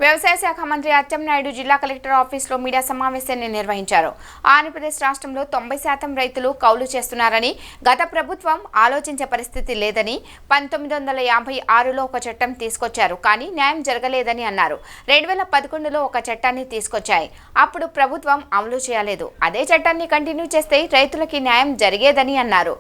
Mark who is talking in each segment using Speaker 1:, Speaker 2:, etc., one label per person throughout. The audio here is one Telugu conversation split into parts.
Speaker 1: వ్యవసాయ శాఖ మంత్రి అచ్చెన్నాయుడు జిల్లా కలెక్టర్ ఆఫీసులో మీడియా సమావేశాన్ని నిర్వహించారు. ఆంధ్రప్రదేశ్ రాష్ట్రంలో 90% రైతులు కౌలు చేస్తున్నారని, గత ప్రభుత్వం ఆలోచించే పరిస్థితి లేదని, 1956లో ఒక చట్టం తీసుకొచ్చారు కానీ న్యాయం జరగలేదని అన్నారు. 2011లో ఒక చట్టాన్ని తీసుకొచ్చాయి, అప్పుడు ప్రభుత్వం అమలు చేయలేదు. అదే చట్టాన్ని కంటిన్యూ చేస్తే రైతులకి న్యాయం జరిగేదని అన్నారు.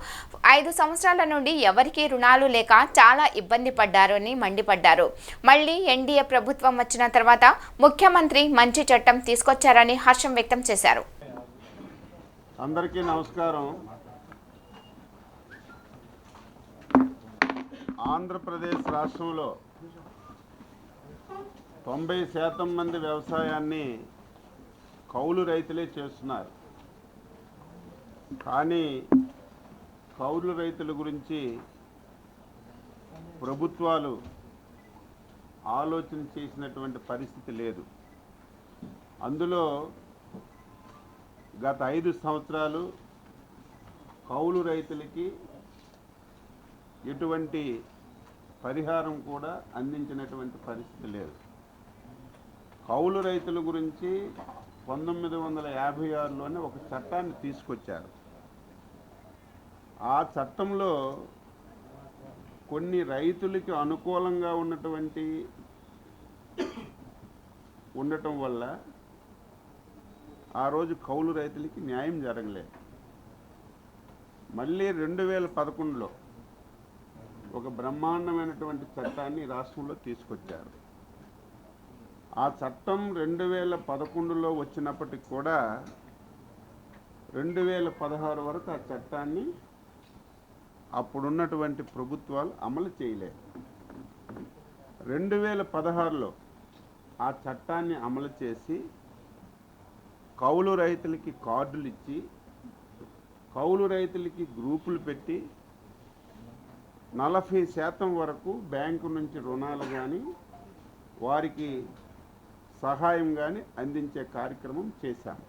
Speaker 1: 5 సంవత్సరాల నుండి ఎవరికీ రుణాలు లేక చాలా ఇబ్బంది పడ్డారని మండిపడ్డారు. మళ్లీ ఎన్డీఏ ప్రభుత్వం వచ్చిన తర్వాత ముఖ్యమంత్రి మంచి చట్టం తీసుకొచ్చారని హర్షం వ్యక్తం చేశారు.
Speaker 2: అందరికీ నమస్కారం. ఆంధ్రప్రదేశ్ రాష్ట్రంలో 90% మంది వ్యవసాయాన్ని కౌలు రైతులే చేస్తున్నారు. కానీ కౌలు రైతుల గురించి ప్రభుత్వాలు ఆలోచన చేసినటువంటి పరిస్థితి లేదు. అందులో గత 5 సంవత్సరాలు కౌలు రైతులకి ఎటువంటి పరిహారం కూడా అందించినటువంటి పరిస్థితి లేదు. కౌలు రైతుల గురించి 1956లోనే ఒక చట్టాన్ని తీసుకొచ్చారు. ఆ చట్టంలో కొన్ని రైతులకి అనుకూలంగా ఉండటం వల్ల ఆ రోజు కౌలు రైతులకి న్యాయం జరగలేదు. మళ్ళీ 2011లో ఒక బ్రహ్మాండమైనటువంటి చట్టాన్ని రాష్ట్రంలో తీసుకొచ్చారు. ఆ చట్టం 2011లో వచ్చినప్పటికి కూడా 2016 వరకు ఆ చట్టాన్ని అప్పుడున్నటువంటి ప్రభుత్వాలు అమలు చేయలేదు. 2016లో ఆ చట్టాన్ని అమలు చేసి కౌలు రైతులకి కార్డులు ఇచ్చి, కౌలు రైతులకి గ్రూపులు పెట్టి 40% వరకు బ్యాంకు నుంచి రుణాలు కానీ వారికి సహాయం కానీ అందించే కార్యక్రమం చేశాం.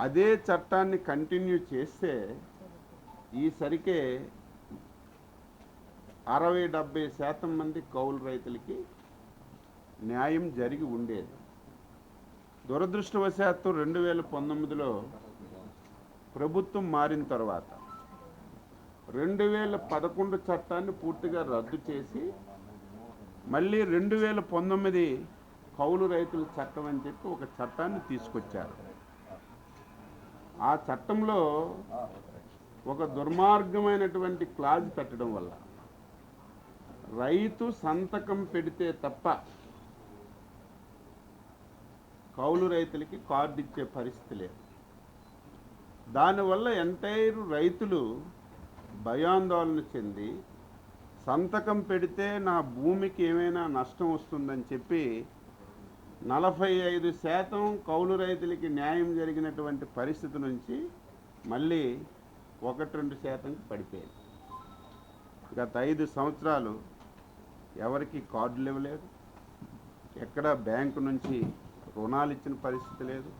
Speaker 2: అదే చట్టాన్ని కంటిన్యూ చేస్తే ఈసరికే 60-70% మంది కౌలు రైతులకి న్యాయం జరిగి ఉండేది. దురదృష్టవశాత్తు 2019లో ప్రభుత్వం మారిన తర్వాత 2011 చట్టాన్ని పూర్తిగా రద్దు చేసి మళ్ళీ 2019 కౌలు రైతుల చట్టం అని చెప్పి ఒక చట్టాన్ని తీసుకొచ్చారు. ఆ చట్టంలో ఒక దుర్మార్గమైనటువంటి క్లాజ్ పెట్టడం వల్ల రైతు సంతకం పెడితే తప్ప కౌలు రైతులకి కార్డు ఇచ్చే పరిస్థితి లేదు. దానివల్ల ఎంటైర్ రైతులు భయాందోళన చెంది సంతకం పెడితే నా భూమికి ఏమైనా నష్టం వస్తుందని చెప్పి 45% కౌలు రైతులకి న్యాయం జరిగినటువంటి పరిస్థితి నుంచి మళ్ళీ 1-2% పడిపోయింది. గత 5 సంవత్సరాలు ఎవరికి కార్డులు ఇవ్వలేదు, ఎక్కడ బ్యాంకు నుంచి రుణాలు ఇచ్చిన పరిస్థితి లేదు.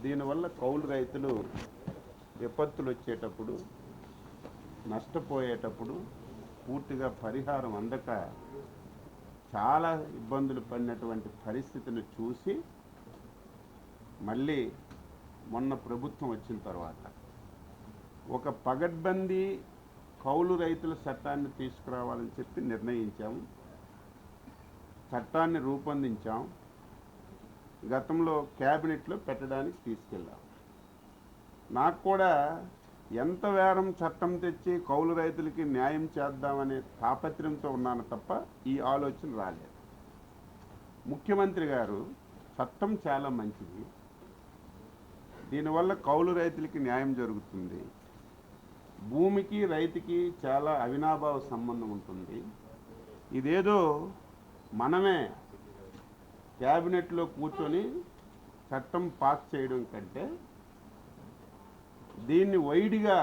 Speaker 2: దీనివల్ల కౌలు రైతులు విపత్తులు వచ్చేటప్పుడు, నష్టపోయేటప్పుడు పూర్తిగా పరిహారం అందక చాలా ఇబ్బందులు పడినటువంటి పరిస్థితిని చూసి మళ్ళీ మొన్న ప్రభుత్వం వచ్చిన తర్వాత ఒక పగడ్బందీ కౌలు రైతుల చట్టాన్ని తీసుకురావాలని చెప్పి నిర్ణయించాము. చట్టాన్ని రూపొందించాం. గతంలో క్యాబినెట్లో పెట్టడానికి తీసుకెళ్ళాం. నాకు కూడా ఎంత వేరం చట్టం తెచ్చి కౌలు రైతులకి న్యాయం చేద్దామనే తాపత్రయంతో ఉన్నాను తప్ప ఈ ఆలోచన రాలేదు. ముఖ్యమంత్రి గారు చట్టం చాలా మంచిది, దీనివల్ల కౌలు రైతులకి న్యాయం జరుగుతుంది, భూమికి రైతుకి చాలా అవినాభావ సంబంధం ఉంటుంది, ఇదేదో మనమే క్యాబినెట్లో కూర్చొని చట్టం పాస్ చేయడం కంటే దీన్ని వైడ్గా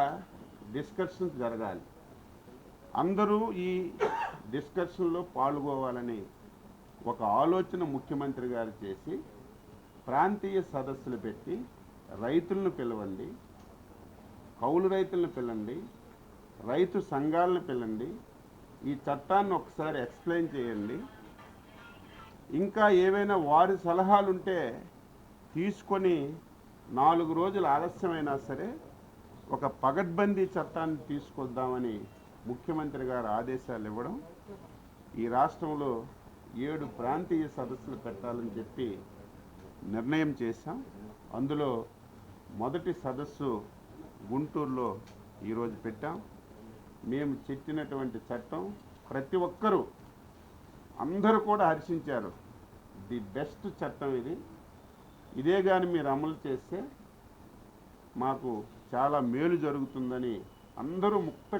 Speaker 2: డిస్కషన్స్ జరగాలి, అందరూ ఈ డిస్కషన్లో పాల్గొవాలని ఒక ఆలోచన ముఖ్యమంత్రి గారు చేసి ప్రాంతీయ సదస్సులు పెట్టి రైతులను పిలవండి, కౌలు రైతులను పిలండి, రైతు సంఘాలను పిలండి, ఈ చట్టాన్ని ఒకసారి ఎక్స్ప్లెయిన్ చేయండి, ఇంకా ఏవైనా వారి సలహాలుంటే తీసుకొని 4 రోజులు ఆలస్యమైనా సరే ఒక పగడ్బందీ చట్టాన్ని తీసుకొద్దామని ముఖ్యమంత్రి గారు ఆదేశాలు ఇవ్వడం, ఈ రాష్ట్రంలో 7 ప్రాంతీయ సదస్సులు పెట్టాలని చెప్పి నిర్ణయం చేశాం. అందులో మొదటి సదస్సు గుంటూరులో ఈరోజు పెట్టాం. మేము చెప్పినటువంటి చట్టం ప్రతి ఒక్కరూ అందరూ కూడా హర్షించారు. ది బెస్ట్ చట్టం ఇది. ఇదే కానీ మీరు అమలు చేస్తే మాకు చాలా మేలు జరుగుతుందని అందరూ ముక్త